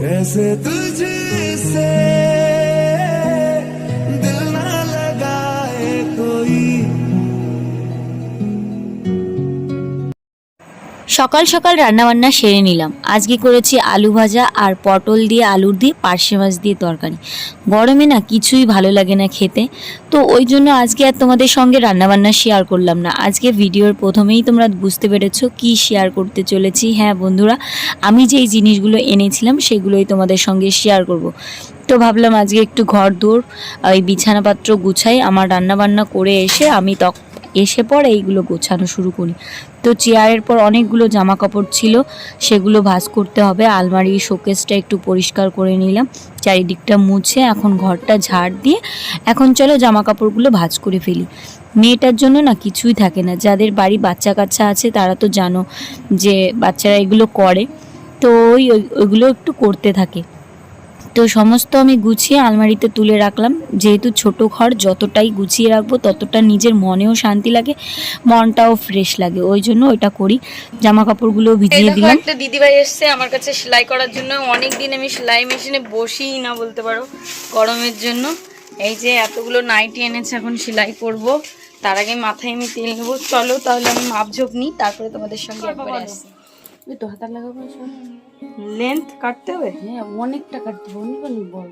कैसे तुझसे दिल ना लगाए कोई। সকাল সকাল রান্নাবান্না সেরে নিলাম। আজকে করেছি আলু ভাজা আর পটল দিয়ে আলুর দিয়ে পার্শে মাছ দিয়ে তরকারি। গরমে না কিছুই ভালো লাগে না খেতে, তো ওই জন্য আজকে আর তোমাদের সঙ্গে রান্নাবান্না শেয়ার করলাম না। আজকে ভিডিওর প্রথমেই তোমরা বুঝতে পেরেছো কি শেয়ার করতে চলেছি। হ্যাঁ বন্ধুরা, আমি যেই জিনিসগুলো এনেছিলাম সেগুলোই তোমাদের সঙ্গে শেয়ার করব। তো ভাবলাম আজকে একটু ঘর দৌড় ওই বিছানাপত্র গুছাই, আমার রান্নাবান্না করে এসে আমি এসে পর এইগুলো গোছানো শুরু করি। তো চেয়ারের পর অনেকগুলো জামা কাপড় ছিল, সেগুলো ভাঁজ করতে হবে। আলমারির শোকেসটা একটু পরিষ্কার করে নিলাম, চারিদিকটা মুছে এখন ঘরটা ঝাড় দিয়ে এখন চলো জামা কাপড়গুলো ভাঁজ করে ফেলি। মেয়েটার জন্য না কিছুই থাকে না। যাদের বাড়ি বাচ্চা কাচ্চা আছে তারা তো জানো যে বাচ্চারা এগুলো করে, তো ওইগুলো একটু করতে থাকে। তো সমস্ত আমি গুছিয়ে আলমারিতে তুলে রাখলাম। যেহেতু ছোট ঘর, যতটাই গুছিয়ে রাখবো ততটা নিজের মনেও শান্তি লাগে, মনটাও ফ্রেশ লাগে, ওই জন্য ওইটা করি। জামা কাপড়গুলো ভিজিয়ে দিলাম। একটা দিদিভাই এসছে আমার কাছে সেলাই করার জন্য। অনেক দিন আমি সেলাই মেশিনে বসিই না বলতে পারো গরমের জন্য। এই যে এতগুলো নাইটি এনেছে, এখন সেলাই করব। তার আগে মাথায় আমি তেল নেবো। চলো তাহলে আমি মাপঝোপ নিই, তারপরে তোমাদের সঙ্গে একবারে আসি। ওই তো হাতার লাগাবো, লেন্থ কাটতে হবে। হ্যাঁ অনেকটা কাটতে হবে, অনেক অনেক বল।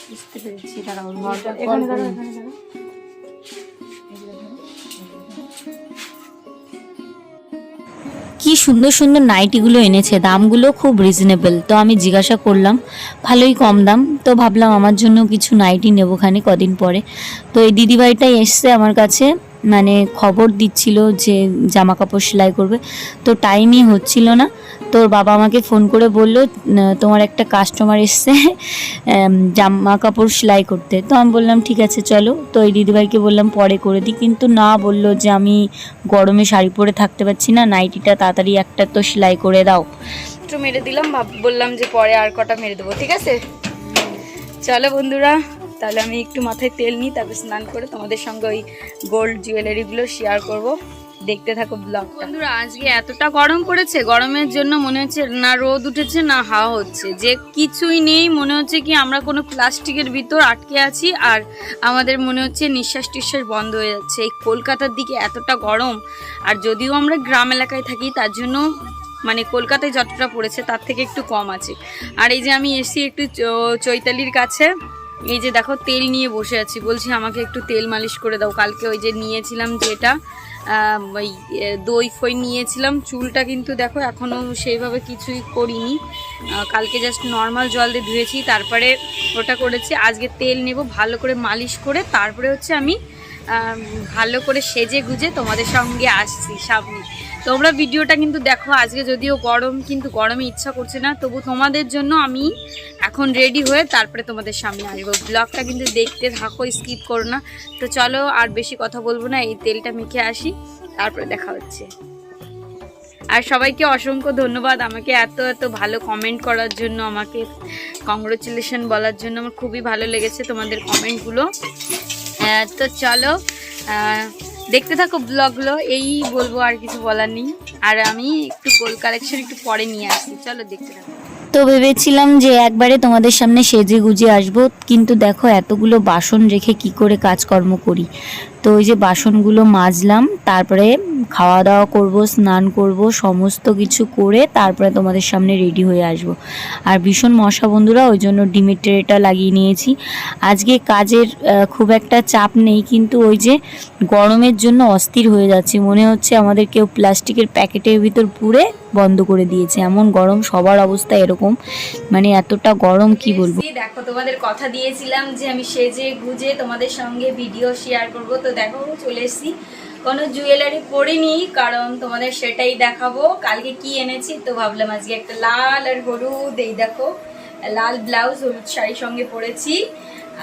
বুঝতে পেরেছি, দাঁড়াও এখানে দাঁড়াও, এখানে দাঁড়াও। কি সুন্দর সুন্দর নাইটিগুলো এনেছে, দামগুলো খুব রিজনেবল। তো আমি জিজ্ঞাসা করলাম, ভালোই কম দাম। তো ভাবলাম আমার জন্য কিছু নাইটি নেবো খানি কদিন পরে। তো এই দিদিভাইটাই এসছে আমার কাছে, মানে খবর দিচ্ছিল যে জামা কাপড় সেলাই করবে। তো টাইমই হচ্ছিল না। তোর বাবা আমাকে ফোন করে বলল তোমার একটা কাস্টমার এসছে জামা কাপড় সেলাই করতে। তো আমি বললাম ঠিক আছে চলো। তো এই দিদিভাইকে বললাম পরে করে দিই, কিন্তু না, বললো যে আমি গরমে শাড়ি পরে থাকতে পারছি না, নাইটিটা তাড়াতাড়ি একটা তো সেলাই করে দাও। একটু মেরে দিলাম, বললাম যে পরে আর কটা মেরে দেবো, ঠিক আছে। চলো বন্ধুরা, তাহলে আমি একটু মাথায় তেল নিই, তারপর স্নান করে তোমাদের সঙ্গে ওই গোল্ড জুয়েলারিগুলো শেয়ার করব। দেখতে থাকো ব্লগটা। বন্ধুরা আজকে এতটা গরম পড়েছে, গরমের জন্য মনে হচ্ছে না রোদ উঠেছে না হাওয়া হচ্ছে, যে কিছুই নেই। মনে হচ্ছে কি আমরা কোনো প্লাস্টিকের ভিতর আটকে আছি, আর আমাদের মনে হচ্ছে নিঃশ্বাস টিশ্বাস বন্ধ হয়ে যাচ্ছে। এই কলকাতার দিকে এতটা গরম, আর যদিও আমরা গ্রাম এলাকায় থাকি তার জন্য মানে কলকাতায় যতটা পড়েছে তার থেকে একটু কম আছে। আর এই যে আমি এসছি একটু চৈতালির কাছে, এই যে দেখো তেল নিয়ে বসে আছি, বলছি আমাকে একটু তেল মালিশ করে দাও। কালকে ওই যে নিয়েছিলাম যেটা ওই দই ফই নিয়েছিলাম, চুলটা কিন্তু দেখো এখনও সেইভাবে কিছুই করিনি। কালকে জাস্ট নর্মাল জল দিয়ে ধুয়েছি, তারপরে ওটা করেছি। আজকে তেল নেব, ভালো করে মালিশ করে তারপরে হচ্ছে আমি ভালো করে সেজে গুজে তোমাদের সঙ্গে আসছি সামনে। তোমরা ভিডিওটা কিন্তু দেখো। আজকে যদিও গরম, কিন্তু গরমে ইচ্ছা করছে না, তবু তোমাদের জন্য আমি এখন রেডি হয়ে তারপরে তোমাদের সামনে আসবো। ব্লগটা কিন্তু দেখতে থাকো, স্কিপ করো না। তো চলো আর বেশি কথা বলবো না, এই তেলটা মেখে আসি, তারপরে দেখা হচ্ছে। আর সবাইকে অসংখ্য ধন্যবাদ আমাকে এত এত ভালো কমেন্ট করার জন্য, আমাকে কংগ্রেচুলেশন বলার জন্য। আমার খুবই ভালো লেগেছে তোমাদের কমেন্টগুলো। তো চলো দেখতে থাকো ব্লগগুলো, এই বলবো, আর কিছু বলার নেই। আর আমি একটু গোল কালেকশন একটু পরে নিয়ে আসছি, চলো দেখতে থাকো। তো ভেবেছিলাম যে একবারে তোমাদের সামনে সেজে গুজে আসবো, কিন্তু দেখো এতগুলো বাসন রেখে কি করে কাজকর্ম করি। তো ওই যে বাসনগুলো মাজলাম, তারপরে খাওয়া দাওয়া করব, স্নান করব, সমস্ত কিছু করে তারপরে তোমাদের সামনে রেডি হয়ে আসব। আর ভীষণ মশা বন্ধুরা, ওই জন্য ডিমের ট্রেটা লাগিয়ে নিয়েছি। আজকে কাজের খুব একটা চাপ নেই, কিন্তু ওই যে গরমের জন্য অস্থির হয়ে যাচ্ছে। মনে হচ্ছে আমাদের কেউ প্লাস্টিকের প্যাকেটের ভিতর পুরে বন্ধ করে দিয়েছে, এমন গরম। সবার অবস্থা এরকম, মানে এতটা গরম কি বলবো। দেখো তোমাদের কথা দিয়েছিলাম যে আমি সেজে গুজে তোমাদের সঙ্গে ভিডিও শেয়ার করব। তো দেখো চলে এসেছি, কোনো জুয়েলারি পরিনি, কারণ তোমাদের সেটাই দেখাবো কালকে কি এনেছি। তো ভাবলাম আজকে একটা লাল আর হলুদ, এই দেখো লাল ব্লাউজ হলুদ শাড়ির সঙ্গে পরেছি।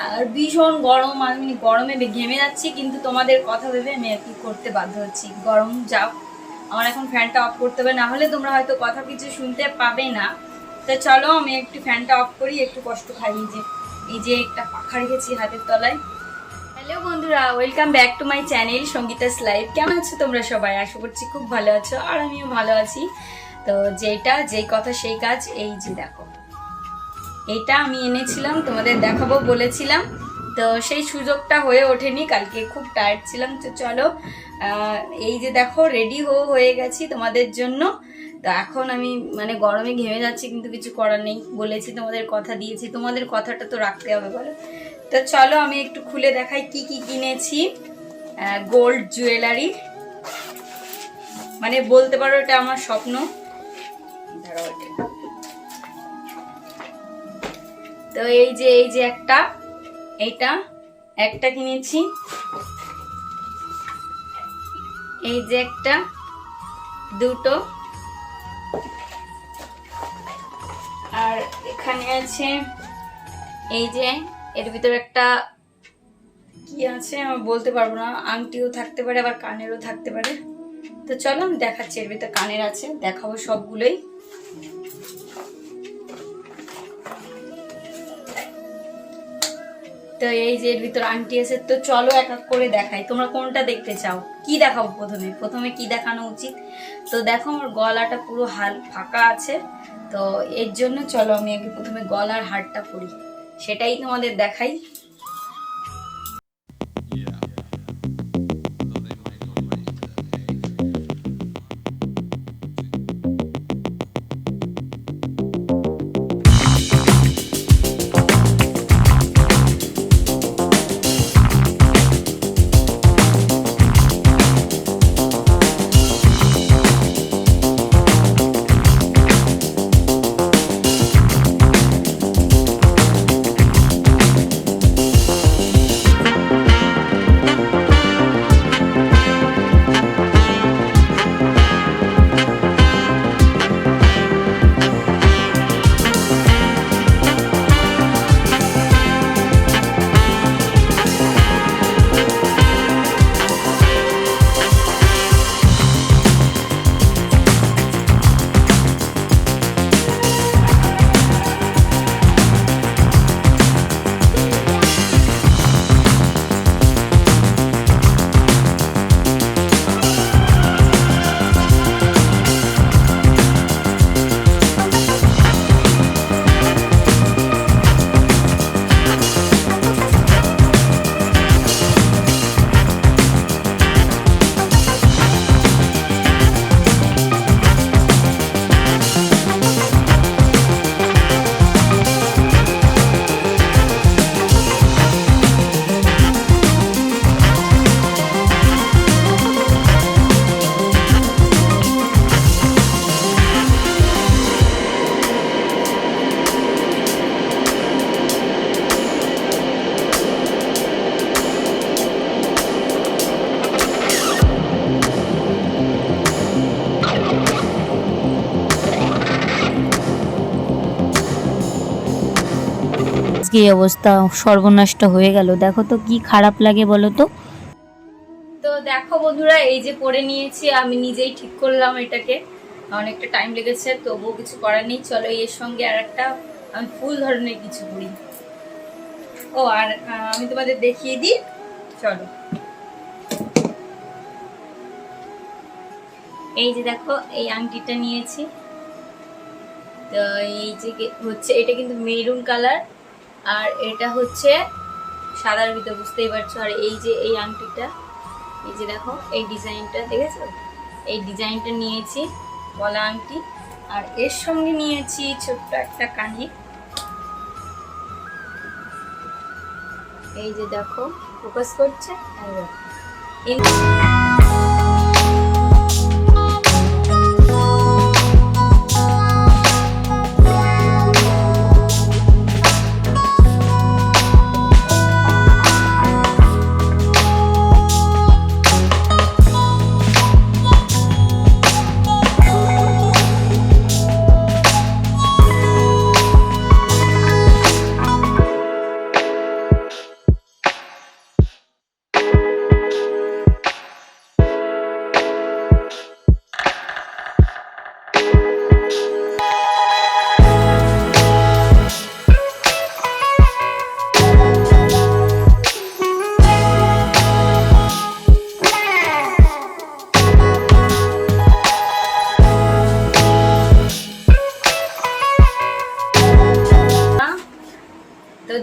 আর ভীষণ গরম, আমি গরমে ঘেমে যাচ্ছি, কিন্তু তোমাদের কথা ভেবে আমি আর কি করতে বাধ্য হচ্ছি। গরম যাও, আমার এখন ফ্যানটা অফ করতে হবে, না হলে তোমরা হয়তো কথা কিছু শুনতে পাবে না। তো চলো আমি একটু ফ্যানটা অফ করি, একটু কষ্ট খাই। এই যে একটা পাখা রেখেছি হাতের তলায়। হ্যালো বন্ধুরা, welcome back to my channel Sangeeta's life. কেমন আছো তোমরা সবাই? আশা করছি খুব ভালো আছো, আর আমিও ভালো আছি। তো যেই কথা সেই কাজ। এই যে দেখো, এইটা আমি এনেছিলাম, তোমাদের দেখাবো বলেছিলাম, তো সেই সুযোগটা হয়ে ওঠেনি, কালকে খুব টায়ার্ড ছিলাম। তো চলো এই যে দেখো রেডি হয়ে গেছি তোমাদের জন্য। তো এখন আমি মানে গরমে ঘেমে যাচ্ছি, কিন্তু কিছু করার নেই, বলেছি তোমাদের কথা দিয়েছি, তোমাদের কথাটা তো রাখতে হবে বলো। তো চলো আমি একটু খুলে দেখাই কি কি কিনেছি। গোল্ড জুয়েলারি, মানে বলতে পারো এটা আমার স্বপ্ন। তো এই যে এইটা একটা কিনেছি, এই যে একটা, দুটো, আর এখানে আছে এই যে এর ভিতরে একটা কি আছে আমি বলতে পারবো না, আংটিও থাকতে পারে আবার কানেরও থাকতে পারে। তো চলো আমি দেখাচ্ছি, এর ভিতরে কানের আছে, দেখাবো সবগুলোই। তো এই যে এর ভিতর আংটি আছে। তো চলো এক এক করে দেখাই, তোমরা কোনটা দেখতে চাও, কি দেখাবো প্রথমে কি দেখানো উচিত। তো দেখো আমার গলাটা পুরো ফাঁকা আছে, তো এর জন্য চলো আমি আগে প্রথমে গলার হারটা পরি, সেটাই তোমাদের দেখাই। আজকে এই অবস্থা, সর্বনাশটা হয়ে গেল, দেখো তো কি খারাপ লাগে বলো তো। তো দেখো বন্ধুরা, এই যে পরে নিয়েছি, আমি নিজেই ঠিক করলাম এটাকে, অনেকটা টাইম লেগেছে, তবুও কিছু করার নেই। চলো এর সঙ্গে আর একটা আমি ফুল ধরনের কিছু করি। ও আর আমি তোমাদের দেখিয়ে দিই, চলো। এই যে দেখো এই আংটিটা নিয়েছি, তো এই যে হচ্ছে এটা কিন্তু মেরুন কালার, আর এটা হচ্ছে সাদার ভিতরে, বুঝতেই পারছো। আর এই যে এই আংটিটা, এই যে দেখো এই ডিজাইনটা দেখেছো, এই ডিজাইনটা নিয়েছি, গলা আংটি, আর এর সঙ্গে নিয়েছি ছোট্ট একটা কানে। এই যে দেখো ফোকাস করছে,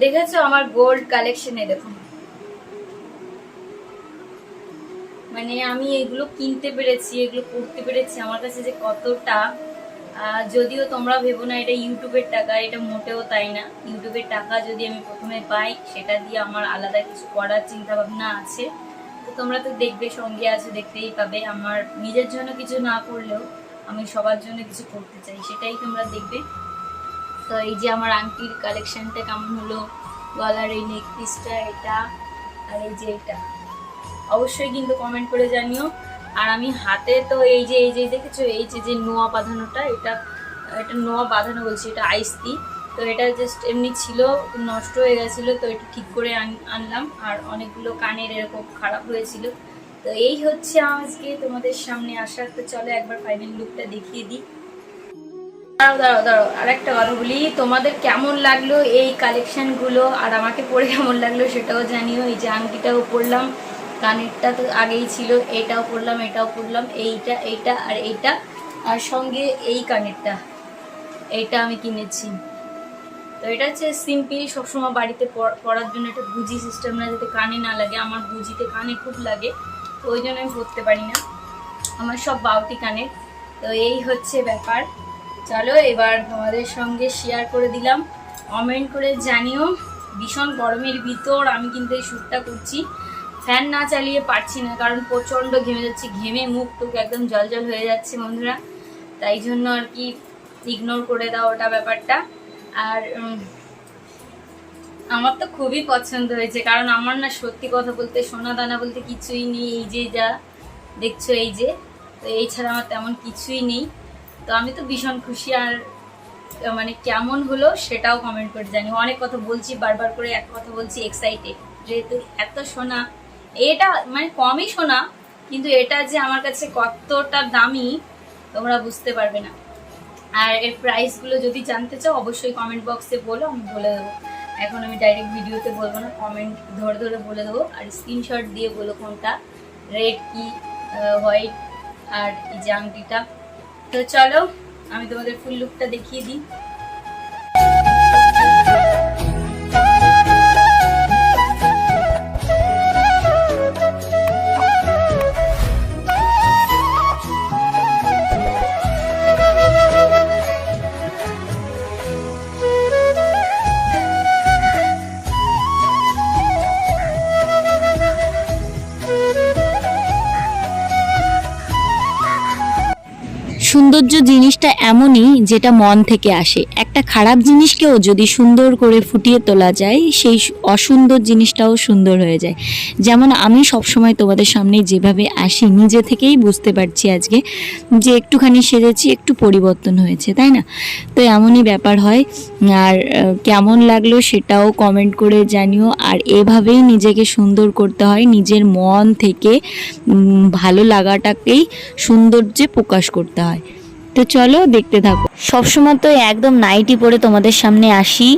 দেখেছো আমার গোল্ড কালেকশনে দেখো, মানে আমি এগুলো কিনতে পেরেছি, এগুলো করতে পেরেছি, আমার কাছে যে কতটা, যদিও তোমরা ভেবো না এটা ইউটিউবের টাকা, এটা মোটেও তাই না। ইউটিউবের টাকা যদি আমি প্রথমে পাই, সেটা দিয়ে আমার আলাদা কিছু করার চিন্তা ভাবনা আছে। তো তোমরা তো দেখবে, সঙ্গে আছে, দেখতেই পাবে। আমার নিজের জন্য কিছু না করলেও আমি সবার জন্য কিছু করতে চাই, সেটাই তোমরা দেখবে। তো এই যে আমার আংটির কালেকশনটা কেমন হলো, গলার এই নেক পিসটা, এটা আর এই যে এটা, অবশ্যই কিন্তু কমেন্ট করে জানিও। আর আমি হাতে তো এই যে দেখেছো, এই যে নোয়া বাঁধানোটা, এটা নোয়া বাঁধানো বলছি, এটা আইস্তি। তো এটা জাস্ট এমনি ছিল, নষ্ট হয়ে গেছিলো, তো এটা ঠিক করে আনলাম। আর অনেকগুলো কানের এরকম খারাপ হয়েছিল। তো এই হচ্ছে আজকে তোমাদের সামনে আসার। তো চলো একবার ফাইনাল লুকটা দেখিয়ে দিই। দাঁড়াও আর একটা কথা বলি, তোমাদের কেমন লাগলো এই কালেকশনগুলো, আর আমাকে পরে কেমন লাগলো সেটাও জানিও। এই যে আংটিটাও পরলাম, কানেরটা তো আগেই ছিল, এটাও পরলাম, এটাও পরলাম, এইটা আর এইটা, আর সঙ্গে এই কানেরটা, এইটা আমি কিনেছি। তো এটা হচ্ছে সিম্পল, সবসময় বাড়িতে পরার জন্য, একটা গুজি সিস্টেম না, যাতে কানে না লাগে। আমার গুজিতে কানে খুব লাগে, তো ওই জন্য আমি পরতে পারি না, আমার সব বাউটি কানের। তো এই হচ্ছে ব্যাপার। চলো এবার তোমাদের সঙ্গে শেয়ার করে দিলাম, কমেন্ট করে জানিও। ভীষণ গরমের ভিতর আমি কিন্তু এই শ্যুটটা করছি, ফ্যান না চালিয়ে পারছি না, কারণ প্রচণ্ড ঘেমে যাচ্ছি, ঘেমে মুখ টুক একদম জল হয়ে যাচ্ছে বন্ধুরা। তাই জন্য আর কি ইগনোর করে দাও ওটা ব্যাপারটা। আর আমার তো খুবই পছন্দ হয়েছে, কারণ আমার না সত্যি কথা বলতে সোনা দানা বলতে কিছুই নেই। এই যে যা দেখছো, এই যে, তো এই ছাড়া আমার তেমন কিছুই নেই। তো আমি তো ভীষণ খুশি। আর মানে কেমন হলো সেটাও কমেন্ট করে জানি। অনেক কথা বলছি, বারবার করে এক কথা বলছি, এক্সাইটেড, যেহেতু এত সোনা, এটা মানে কমই সোনা, কিন্তু এটা যে আমার কাছে কতটা দামি তোমরা বুঝতে পারবে না। আর এর প্রাইসগুলো যদি জানতে চাও অবশ্যই কমেন্ট বক্সে বলো, আমি বলে দেবো। এখন আমি ডাইরেক্ট ভিডিওতে বলবো না, কমেন্ট ধরে বলে দেবো। আর স্ক্রিনশট দিয়ে বলো কোনটা, রেড কি হোয়াইট, আর এই যে আংটিটা। তো চলো আমি তোমাদের ফুল লুকটা দেখিয়ে দিই। সৌন্দর্য জিনিসটা এমনই, যেটা মন থেকে আসে। একটা খারাপ জিনিসকেও যদি সুন্দর করে ফুটিয়ে তোলা যায়, সেই অসুন্দর জিনিসটাও সুন্দর হয়ে যায়। যেমন আমি সবসময় তোমাদের সামনে যেভাবে আসি, নিজে থেকেই বুঝতে পারছি আজকে যে একটুখানি সেরেছি, একটু পরিবর্তন হয়েছে, তাই না? তো এমনই ব্যাপার হয়। আর কেমন লাগলো সেটাও কমেন্ট করে জানিও। আর এভাবেই নিজেকে সুন্দর করতে হয়, নিজের মন থেকে ভালো লাগাটাকেই সৌন্দর্যে প্রকাশ করতে হয়। তো চলো দেখতে থাকো। সবসময় তো একদম নাইটি পরে তোমাদের সামনে আসি,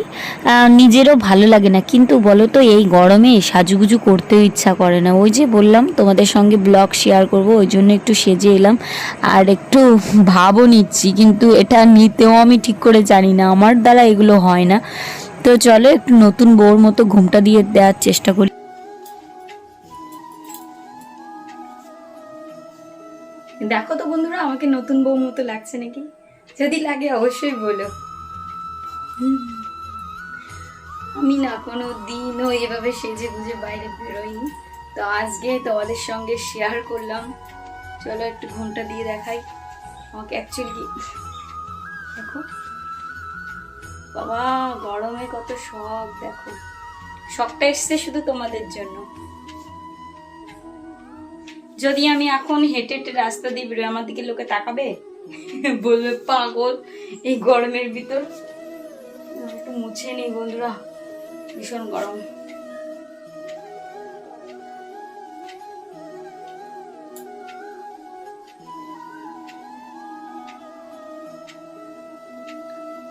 নিজেরও ভালো লাগে না, কিন্তু বলো তো এই গরমে সাজুগুজু করতেও ইচ্ছা করে না। ওই যে বললাম তোমাদের সঙ্গে ব্লগ শেয়ার করব, ওই জন্য একটু সেজে এলাম। আর একটু ভাবও নিচ্ছি, কিন্তু এটা নিতেও আমি ঠিক করে জানি না, আমার দ্বারা এগুলো হয় না। তো চলো একটু নতুন বউর মতো ঘুমটা দিয়ে দেওয়ার চেষ্টা করি। দেখো তো বন্ধুরা, আমাকে নতুন বউ মতো লাগছে নাকি? যদি লাগে অবশ্যই বলো। আমি না কোনো দিনও এভাবে সেজে গুজে বাইরে বেরোইনি, তো আজকে তোমাদের সঙ্গে শেয়ার করলাম। চলো একটু ঘুমটা দিয়ে দেখাই আমাকে। অ্যাকচুয়ালি দেখো বাবা, গরমে কত শখ, দেখো শখটা এসছে শুধু তোমাদের জন্য। যদি আমি এখন হেঁটে হেঁটে রাস্তা দিয়ে বেরোই, আমার দিকে লোকে তাকাবে, বলবে পাগল এই গরমের ভিতর। একটু মুছে নেই বন্ধুরা, ভীষণ গরম।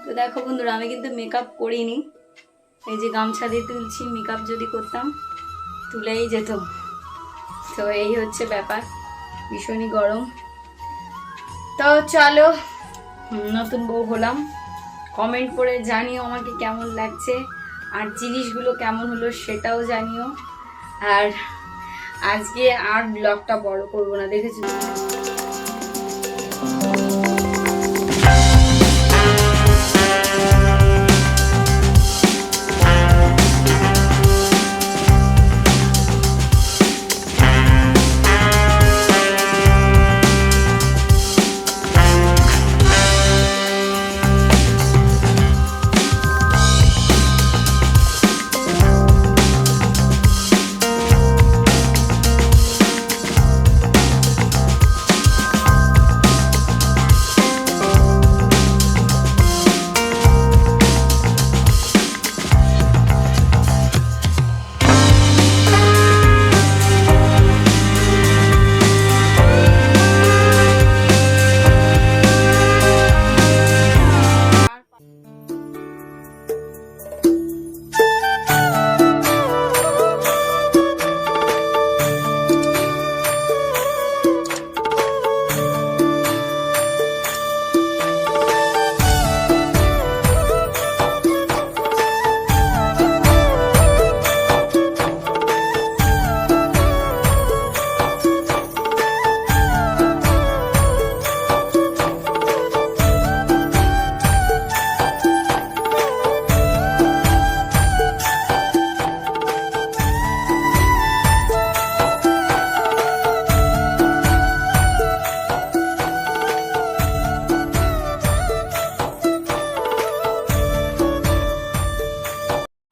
তো দেখো বন্ধুরা, আমি কিন্তু মেকআপ করিনি, এই যে গামছা দিয়ে তুলছি। মেকআপ যদি করতাম তুলেই যেত। তো এই হচ্ছে ব্যাপার, ভীষণই গরম। তো চলো, নতুন বউ হলাম, কমেন্ট করে জানিও আমাকে কেমন লাগছে। আর জিনিসগুলো কেমন হলো সেটাও জানিও। আর আজকে আর ব্লগটা বড় করব না, দেখেছো।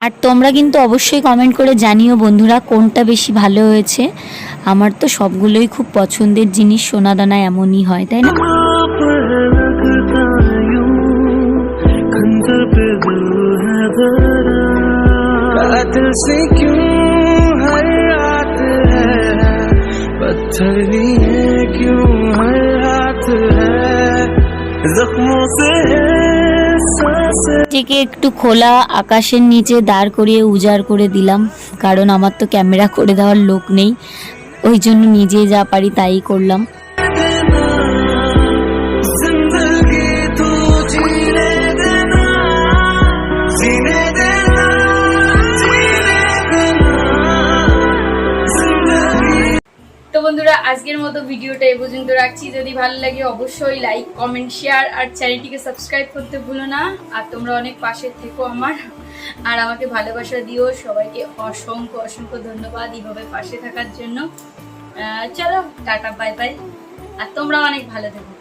আর তোমরা কিন্তু অবশ্যই কমেন্ট করে জানিও বন্ধুরা কোনটা বেশি ভালো হয়েছে। আমার তো সবগুলোই খুব পছন্দের জিনিস, সোনাদানা এমনই হয়, তাই না? खंजर पे दिल है भरा, कातिल से क्यों हर रात है, पत्थर भी है क्यों हर हाथ है, जख्मों से है सांसें। থেকে একটু খোলা আকাশের নিচে দাঁড় করিয়ে উজাড় করে দিলাম, কারণ আমার তো ক্যামেরা করে দেওয়ার লোক নেই, ওই জন্য নিজে যা পারি তাই করলাম। जिंदगी तू जीने देना, जीने देना, जीने देना, जिंदगी। তো বন্ধুরা আজকের মতো ভিডিওটা এই পর্যন্ত রাখছি। যদি ভালো লাগে অবশ্যই লাইক, কমেন্ট, শেয়ার আর চ্যানেলটিকে সাবস্ক্রাইব করতে ভুলো না। আর তোমরা অনেক পাশে থেকো আমার, আর আমাকে ভালোবাসা দিও। সবাইকে অসংখ্য অসংখ্য ধন্যবাদ এইভাবে পাশে থাকার জন্য। চলো টাটা, বাই বাই। আর তোমরা অনেক ভালো থেকো।